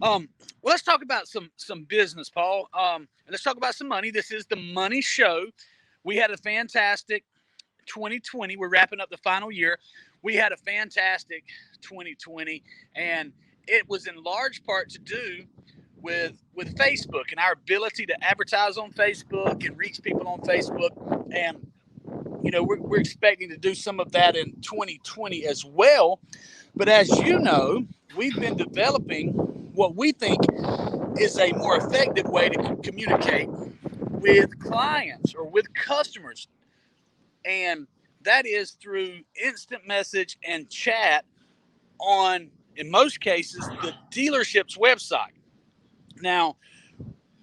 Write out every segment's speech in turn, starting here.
Well, let's talk about some business, Paul. And let's talk about some money. This is the money show. We had a fantastic 2020. We're wrapping up the final year. We had a fantastic 2020, and it was in large part to do with Facebook and our ability to advertise on Facebook and reach people on Facebook. And we're expecting to do some of that in 2020 as well. But as you know, we've been developing what we think is a more effective way to communicate with clients or with customers. And that is through instant message and chat on, in most cases, the dealership's website. Now,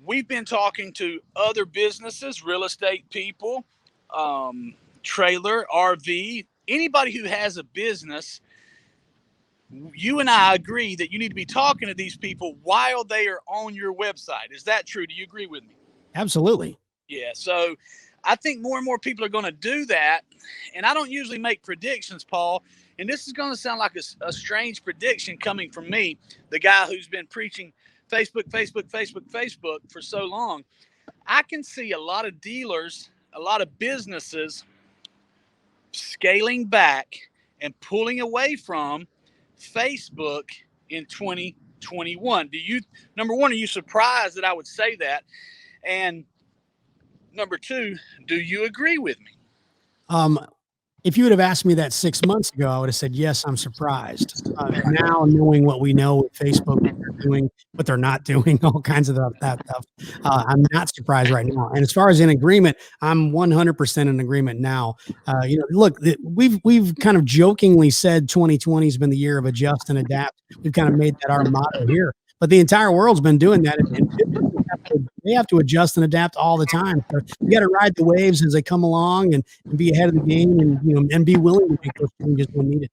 we've been talking to other businesses, real estate people, trailer, RV, anybody who has a business. You and I agree that you need to be talking to these people while they are on your website. Is that true? Do you agree with me? Absolutely. Yeah. So I think more and more people are going to do that. And I don't usually make predictions, Paul. And this is going to sound like a strange prediction coming from me, the guy who's been preaching Facebook, Facebook, Facebook, Facebook for so long. I can see a lot of dealers, a lot of businesses scaling back and pulling away from Facebook in 2021. Number one, are you surprised that I would say that? And number two, do you agree with me? If you would have asked me that 6 months ago, I would have said, yes, I'm surprised. Now knowing what we know with Facebook, what they're doing, what they're not doing, all kinds of that stuff, I'm not surprised right now. And as far as in agreement, I'm 100% in agreement now. Look, we've kind of jokingly said 2020 has been the year of adjust and adapt. We've kind of made that our motto here. But the entire world's been doing that, and they have to adjust and adapt all the time. So you got to ride the waves as they come along and be ahead of the game, and be willing to make those changes when needed.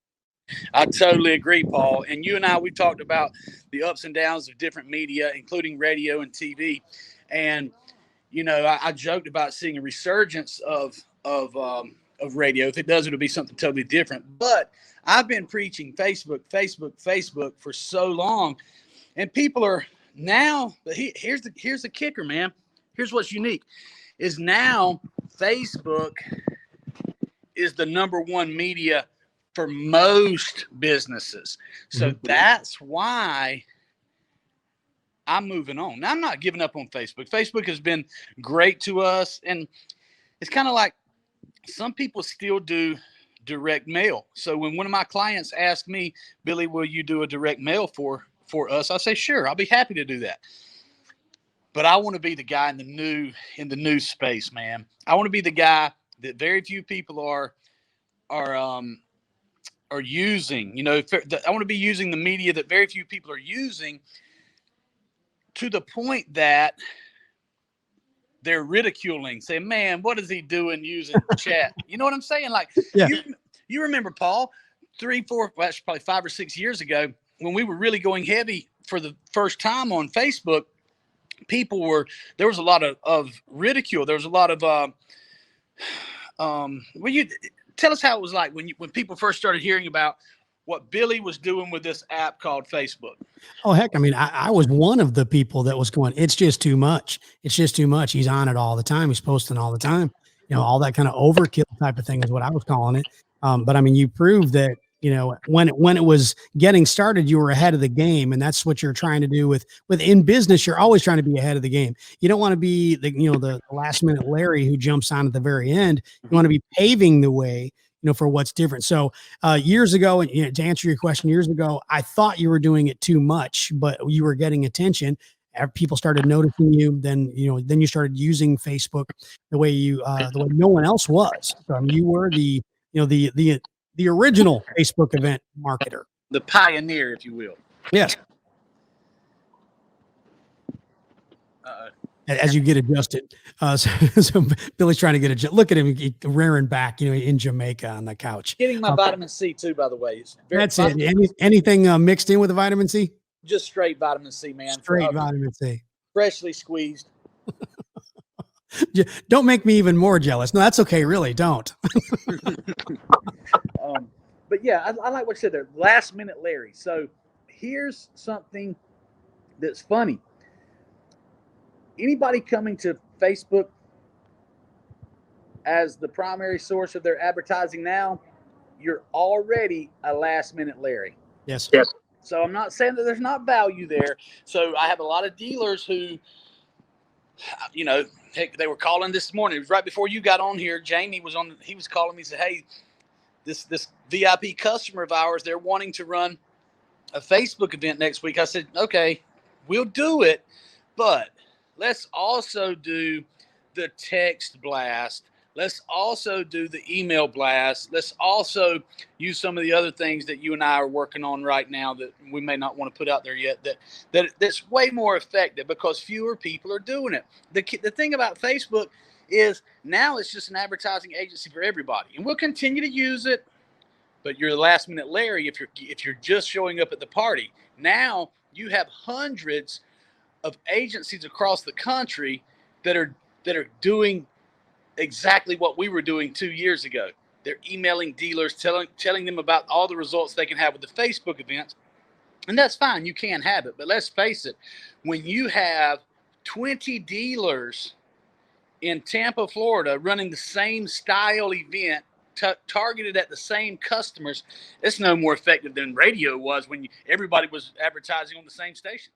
I totally agree, Paul. And you and I, we talked about the ups and downs of different media, including radio and TV. And I joked about seeing a resurgence of radio. If it does, it'll be something totally different. But I've been preaching Facebook, Facebook, Facebook for so long. And people are now, here's the kicker, man. Here's what's unique is now Facebook is the number one media for most businesses. So that's why I'm moving on. Now, I'm not giving up on Facebook. Facebook has been great to us. And it's kind of like some people still do direct mail. So when one of my clients asked me, Billy, will you do a direct mail for us? I say, sure, I'll be happy to do that. But I want to be the guy in the new space, man. I want to be the guy that very few people are using. I want to be using the media that very few people are using, to the point that they're ridiculing, saying, man, what is he doing using chat? You know what I'm saying? Like, yeah. You remember, Paul, 3, 4, well, that's probably 5 or 6 years ago, when we were really going heavy for the first time on Facebook, there was a lot of ridicule. There was a lot of, you tell us how it was like when people first started hearing about what Billy was doing with this app called Facebook. Oh, heck. I mean, I was one of the people that was going, it's just too much. It's just too much. He's on it all the time. He's posting all the time. All that kind of overkill type of thing is what I was calling it. But I mean, you proved that, when it was getting started, you were ahead of the game. And that's what you're trying to do in business. You're always trying to be ahead of the game. You don't want to be the last minute Larry who jumps on at the very end. You want to be paving the way, for what's different. So years ago, and to answer your question, years ago, I thought you were doing it too much, but you were getting attention. People started noticing you. Then you started using Facebook the way no one else was. So, I mean, you were the original Facebook event marketer, the pioneer, if you will. Yes. As you get adjusted, so Billy's trying to get adjusted. Look at him, rearing back, in Jamaica on the couch. Getting my vitamin C too, by the way. That's it. Anything mixed in with the vitamin C? Just straight vitamin C, man. Straight vitamin C. Freshly squeezed. Don't make me even more jealous. No, that's okay. Really, don't. But yeah, I like what you said there. Last minute Larry. So here's something that's funny. Anybody coming to Facebook as the primary source of their advertising now, you're already a last minute Larry. Yes. Yes. So I'm not saying that there's not value there. So I have a lot of dealers who, heck, they were calling this morning. It was right before you got on here. Jamie was on. He was calling me. Said, "Hey, this VIP customer of ours, they're wanting to run a Facebook event next week." I said, "Okay, we'll do it, but let's also do the text blast. Let's also do the email blast. Let's also use some of the other things that you and I are working on right now that we may not want to put out there yet. That's way more effective because fewer people are doing it. The thing about Facebook is now it's just an advertising agency for everybody, and we'll continue to use it. But you're the last minute Larry if you're just showing up at the party. Now you have hundreds of agencies across the country that are doing exactly what we were doing 2 years ago. They're emailing dealers, telling them about all the results they can have with the Facebook events. And that's fine, you can have it. But let's face it, when you have 20 dealers in Tampa, Florida, running the same style event, targeted at the same customers, it's no more effective than radio was when everybody was advertising on the same station.